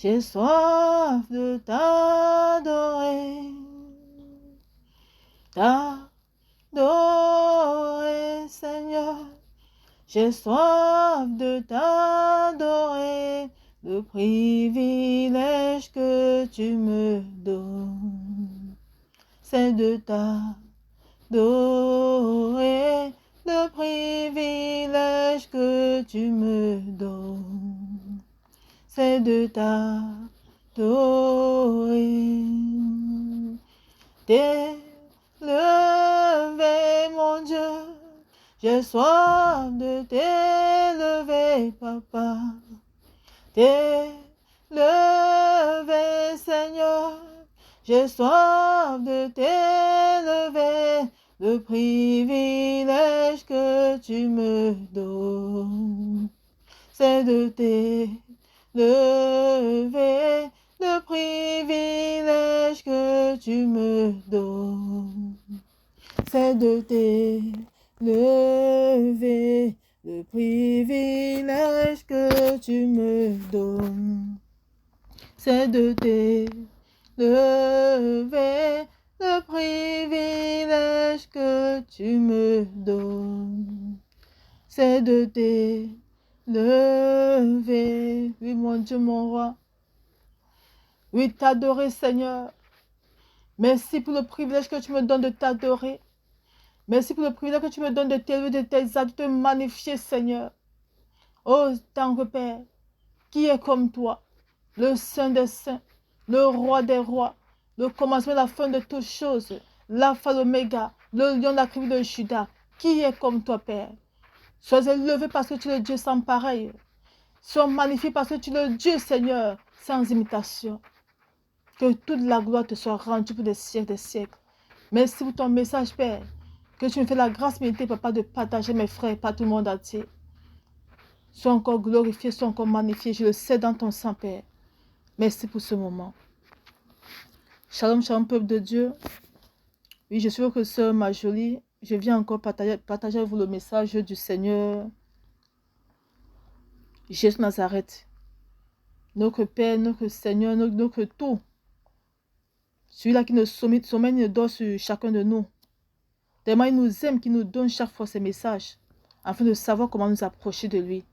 J'ai soif de t'adorer, t'adorer, Seigneur. J'ai soif de t'adorer, le privilège que tu me donnes, c'est de t'adorer, le privilège que tu me donnes, c'est de t'adorer. T'élever, mon Dieu, j'ai soif de t'élever, papa. T'élever, Seigneur, j'ai soif de t'élever, le privilège que tu me donnes, c'est de t'élever, le privilège que tu me donnes, c'est de t'élever, le privilège que tu me donnes, c'est de t'élever, le privilège que tu me donnes, c'est de t'élever. Oui, mon Dieu, mon roi. Oui, t'adorer, Seigneur. Merci pour le privilège que tu me donnes de t'adorer. Merci pour le privilège que tu me donnes de t'élever, de t'exalter, de te magnifier, Seigneur. Oh, tant que Père, qui est comme toi, le Saint des Saints, le Roi des Rois, le commencement et la fin de toutes choses, l'Alpha, l'Oméga, le lion de la tribu de Juda. Qui est comme toi, Père? Sois élevé parce que tu es le Dieu sans pareil. Sois magnifié parce que tu es le Dieu, Seigneur, sans imitation. Que toute la gloire te soit rendue pour des siècles, des siècles. Merci pour ton message, Père. Que tu me fais la grâce méritée, Papa, de partager mes frères par tout le monde entier. Sois encore glorifié, sois encore magnifié. Je le sais dans ton sang, Père. Merci pour ce moment. Shalom, shalom, peuple de Dieu. Oui, je suis votre sœur Marjolie. Je viens encore partager avec vous le message du Seigneur Jésus de Nazareth. Notre Père, notre Seigneur, notre tout. Celui-là qui ne sommeille ni ne dort sur chacun de nous. Tellement il nous aime qu'il nous donne chaque fois ses messages, afin de savoir comment nous approcher de lui,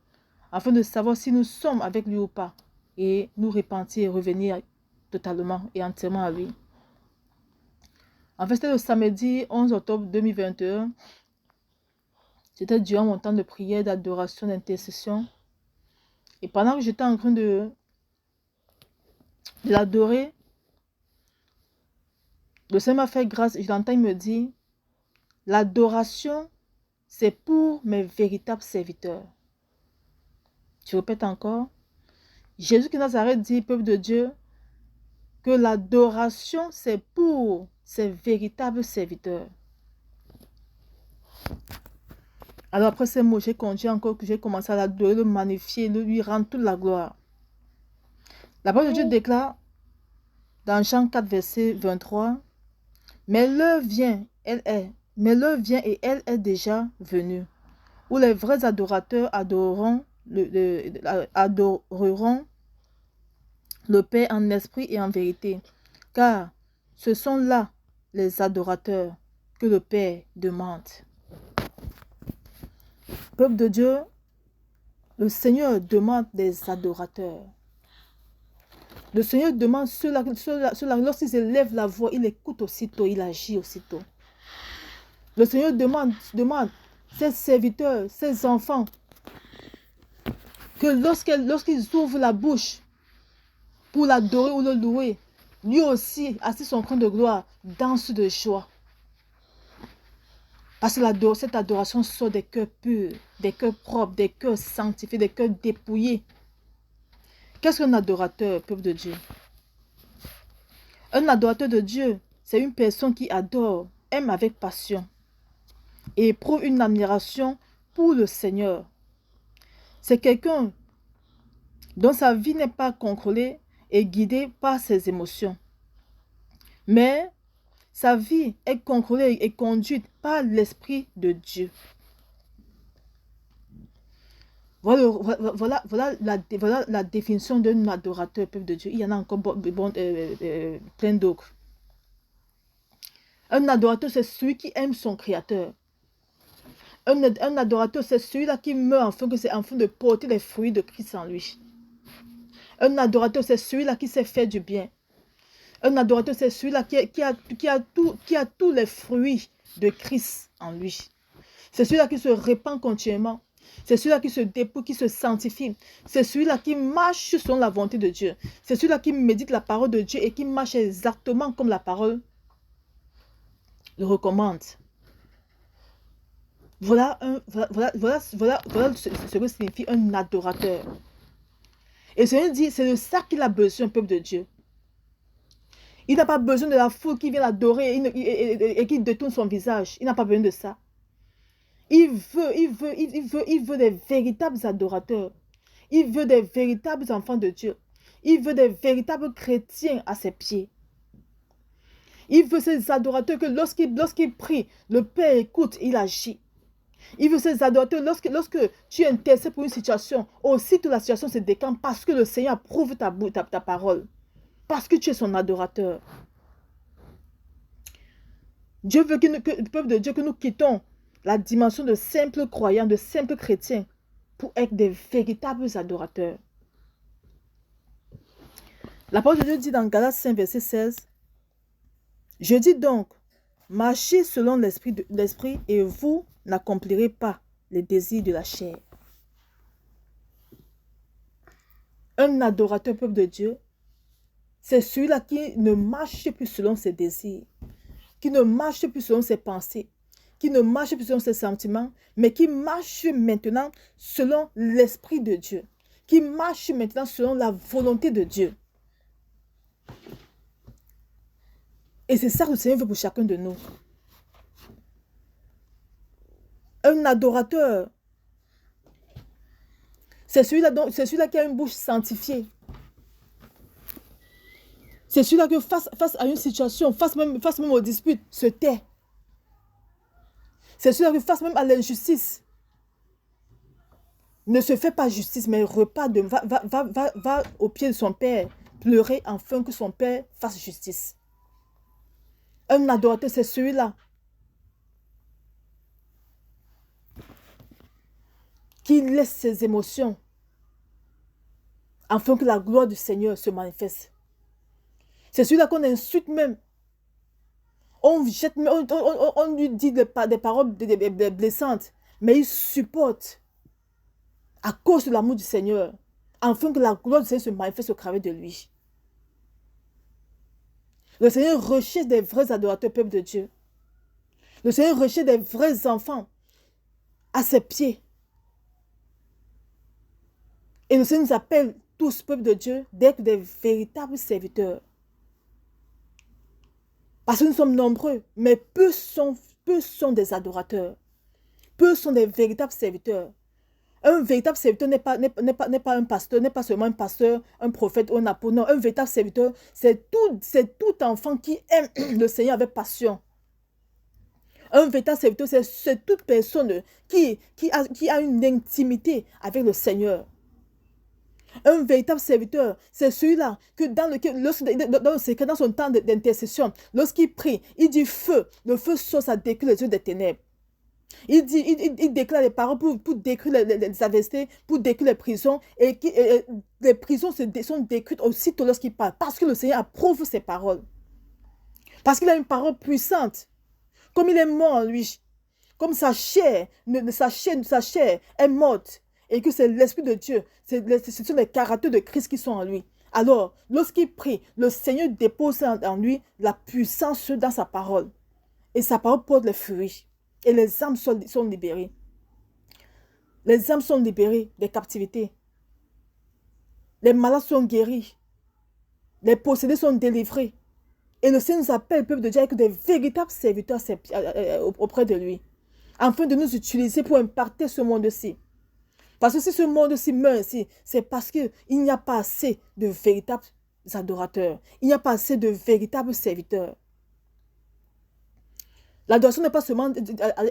afin de savoir si nous sommes avec lui ou pas, et nous repentir et revenir totalement et entièrement à lui. En fait, c'était le samedi 11 octobre 2021. C'était durant mon temps de prière, d'adoration, d'intercession. Et pendant que j'étais en train de l'adorer, le Seigneur m'a fait grâce et je l'entends, il me dit, l'adoration, c'est pour mes véritables serviteurs. Je répète encore. Jésus de Nazareth dit, peuple de Dieu, que l'adoration, c'est pour ses véritables serviteurs. Alors après ces mots, j'ai conduit encore que j'ai commencé à l'adorer, le magnifier, lui rendre toute la gloire. La parole de Dieu déclare dans Jean 4, verset 23, mais l'heure vient, et elle est déjà venue, où les vrais adorateurs adoreront le Père en esprit et en vérité, car ce sont là les adorateurs que le Père demande. Peuple de Dieu, le Seigneur demande des adorateurs. Le Seigneur demande ceux-là, lorsqu'ils élèvent la voix, il écoute aussitôt, il agit aussitôt. Le Seigneur demande ses serviteurs, ses enfants, que lorsqu'ils ouvrent la bouche pour l'adorer ou le louer, lui aussi, assis son trône de gloire, danse de joie. Parce que cette adoration sort des cœurs purs, des cœurs propres, des cœurs sanctifiés, des cœurs dépouillés. Qu'est-ce qu'un adorateur, peuple de Dieu? Un adorateur de Dieu, c'est une personne qui adore, aime avec passion et éprouve une admiration pour le Seigneur. C'est quelqu'un dont sa vie n'est pas contrôlée et guidée par ses émotions. Mais sa vie est contrôlée et conduite par l'Esprit de Dieu. Voilà la définition d'un adorateur, peuple de Dieu. Il y en a encore plein d'autres. Un adorateur, c'est celui qui aime son Créateur. Un adorateur, c'est celui-là qui meurt afin de porter les fruits de Christ en lui. Un adorateur, c'est celui-là qui sait faire du bien. Un adorateur, c'est celui-là qui a tous les fruits de Christ en lui. C'est celui-là qui se répand continuellement. C'est celui-là qui se dépouille, qui se sanctifie. C'est celui-là qui marche selon la volonté de Dieu. C'est celui-là qui médite la parole de Dieu et qui marche exactement comme la parole le recommande. Voilà ce que signifie un adorateur. Et le Seigneur dit, c'est de ça qu'il a besoin, peuple de Dieu. Il n'a pas besoin de la foule qui vient l'adorer et qui détourne son visage. Il n'a pas besoin de ça. Il veut des véritables adorateurs. Il veut des véritables enfants de Dieu. Il veut des véritables chrétiens à ses pieds. Il veut ces adorateurs que lorsqu'il prie, le Père écoute, il agit. Il veut ces adorateurs lorsque tu intercèdes pour une situation, aussitôt la situation se décante parce que le Seigneur approuve ta parole. Parce que tu es son adorateur. Dieu veut que le peuple de Dieu, que nous quittons la dimension de simples croyants, de simples chrétiens, pour être des véritables adorateurs. La parole de Dieu dit dans Galates 5, verset 16, « Je dis donc, marchez selon l'esprit et vous n'accomplirez pas les désirs de la chair. » Un adorateur, peuple de Dieu, c'est celui-là qui ne marche plus selon ses désirs, qui ne marche plus selon ses pensées, qui ne marche plus selon ses sentiments, mais qui marche maintenant selon l'Esprit de Dieu, qui marche maintenant selon la volonté de Dieu. Et c'est ça que le Seigneur veut pour chacun de nous. Un adorateur, c'est celui-là qui a une bouche sanctifiée. C'est celui-là que face à une situation, face même aux disputes, se tait. C'est celui-là que face même à l'injustice, ne se fait pas justice, mais va au pied de son Père, pleurer afin que son Père fasse justice. Un adorateur, c'est celui-là qui laisse ses émotions afin que la gloire du Seigneur se manifeste. C'est celui-là qu'on insulte même. On lui dit des paroles blessantes, mais il supporte à cause de l'amour du Seigneur, afin que la gloire du Seigneur se manifeste au travers de lui. Le Seigneur recherche des vrais adorateurs, peuple de Dieu. Le Seigneur recherche des vrais enfants à ses pieds. Et le Seigneur nous appelle tous, peuple de Dieu, d'être des véritables serviteurs. Parce que nous sommes nombreux, mais peu sont des adorateurs. Peu sont des véritables serviteurs. Un véritable serviteur n'est pas un pasteur, n'est pas seulement un pasteur, un prophète ou un apôtre. Non, un véritable serviteur, c'est tout enfant qui aime le Seigneur avec passion. Un véritable serviteur, c'est toute personne qui a une intimité avec le Seigneur. Un véritable serviteur, c'est celui-là que dans le secret, dans son temps d'intercession, lorsqu'il prie, il dit feu, le feu sort, ça détruit les yeux des ténèbres. Il déclare les paroles pour détruire les adversités, pour détruire les prisons, et les prisons sont détruites aussitôt lorsqu'il parle, parce que le Seigneur approuve ses paroles. Parce qu'il a une parole puissante, comme il est mort en lui, comme sa chair est morte, et que c'est l'Esprit de Dieu, ce sont les caractères de Christ qui sont en lui. Alors, lorsqu'il prie, le Seigneur dépose en lui la puissance dans sa parole. Et sa parole porte les fruits. Et les âmes sont libérées. Les âmes sont libérées des captivités. Les malades sont guéris. Les possédés sont délivrés. Et le Seigneur nous appelle, peuple de Dieu, avec des véritables serviteurs auprès de lui. Afin de nous utiliser pour impacter ce monde-ci. Parce que si ce monde-ci meurt ici, c'est parce qu'il n'y a pas assez de véritables adorateurs. Il n'y a pas assez de véritables serviteurs. L'adoration n'est pas seulement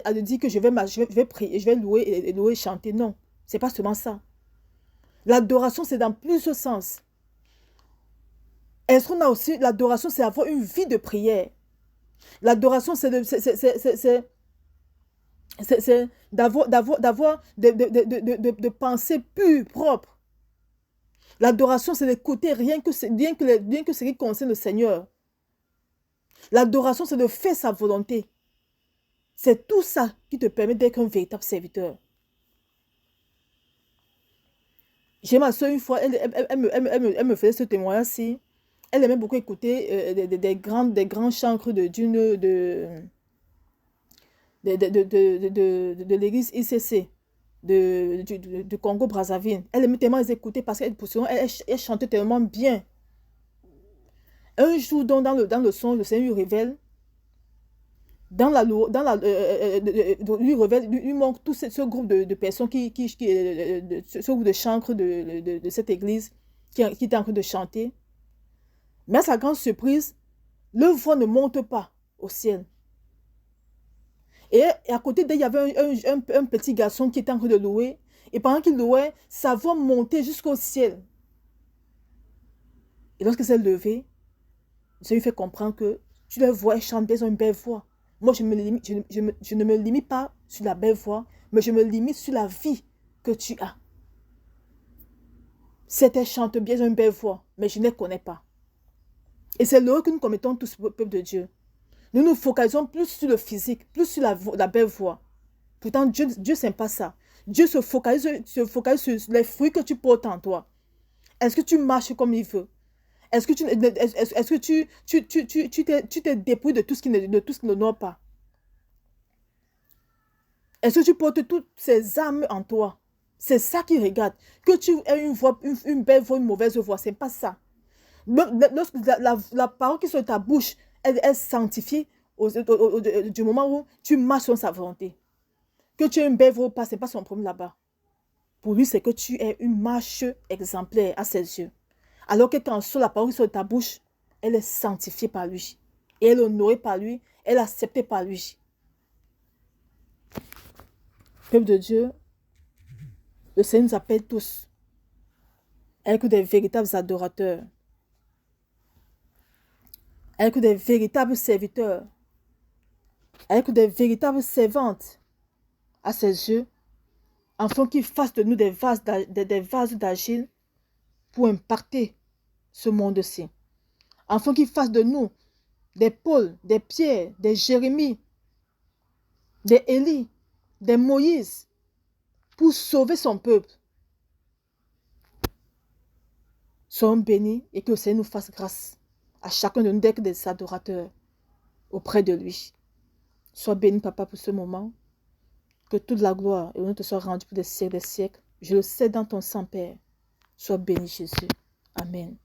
à dire que je vais prier, je vais louer et chanter. Non, ce n'est pas seulement ça. L'adoration, c'est dans plusieurs sens. Est-ce qu'on a aussi, l'adoration, c'est avoir une vie de prière. L'adoration, c'est d'avoir de pensées pures, propres. L'adoration, c'est d'écouter rien que ce qui concerne le Seigneur. L'adoration, c'est de faire sa volonté. C'est tout ça qui te permet d'être un véritable serviteur. J'ai ma soeur une fois, elle me faisait ce témoignage-ci. Elle aimait beaucoup écouter des grands chancres de l'église ICC du Congo-Brazzaville. Elle aimait tellement les écouter parce qu'elle chantait tellement bien. Un jour, donc, dans le son, le Seigneur lui révèle, lui manque tout ce groupe de personnes ce groupe de chancres de cette église qui est en train de chanter. Mais à sa grande surprise, leur voix ne monte pas au ciel. Et à côté d'elle, il y avait un petit garçon qui était en train de louer. Et pendant qu'il louait, sa voix montait jusqu'au ciel. Et lorsqu'elle s'est levée, ça lui fait comprendre que tu leur vois, elles chantent bien, elles ont une belle voix. Moi, je ne me limite pas sur la belle voix, mais je me limite sur la vie que tu as. Certaines chantent bien, elles ont une belle voix, mais je ne les connais pas. Et c'est l'erreur que nous commettons tous, le peuple de Dieu. Nous nous focalisons plus sur le physique, plus sur la belle voix. Pourtant, Dieu n'aime pas ça. Dieu se focalise sur les fruits que tu portes en toi. Est-ce que tu marches comme il veut? Est-ce que tu te dépouilles de tout ce qui ne noie pas? Est-ce que tu portes toutes ces âmes en toi? C'est ça qui regarde. Que tu aies une belle voix, une mauvaise voix, c'est pas ça. Lorsque la parole qui est sur ta bouche, elle est sanctifiée du moment où tu marches sur sa volonté. Que tu aies une belle voix ou pas, ce n'est pas son problème là-bas. Pour lui, c'est que tu aies une marche exemplaire à ses yeux. Alors que quand sur la parole sur ta bouche, elle est sanctifiée par lui. Et elle est honorée par lui, elle est acceptée par lui. Peuple de Dieu, le Seigneur nous appelle tous à être des véritables adorateurs, à être des véritables serviteurs, à être des véritables servantes à ses yeux, afin qu'il fasse de nous des vases d'argile pour impacter ce monde-ci. Afin qu'il fasse de nous des Paul, des Pierre, des Jérémie, des Élie, des Moïse, pour sauver son peuple. Soyons bénis et que le Seigneur nous fasse grâce à chacun de nous d'être des adorateurs auprès de lui. Sois béni, Papa, pour ce moment. Que toute la gloire et l'honneur te soit rendue pour des siècles des siècles. Je le sais dans ton sang, Père. Sois béni, Jésus. Amen.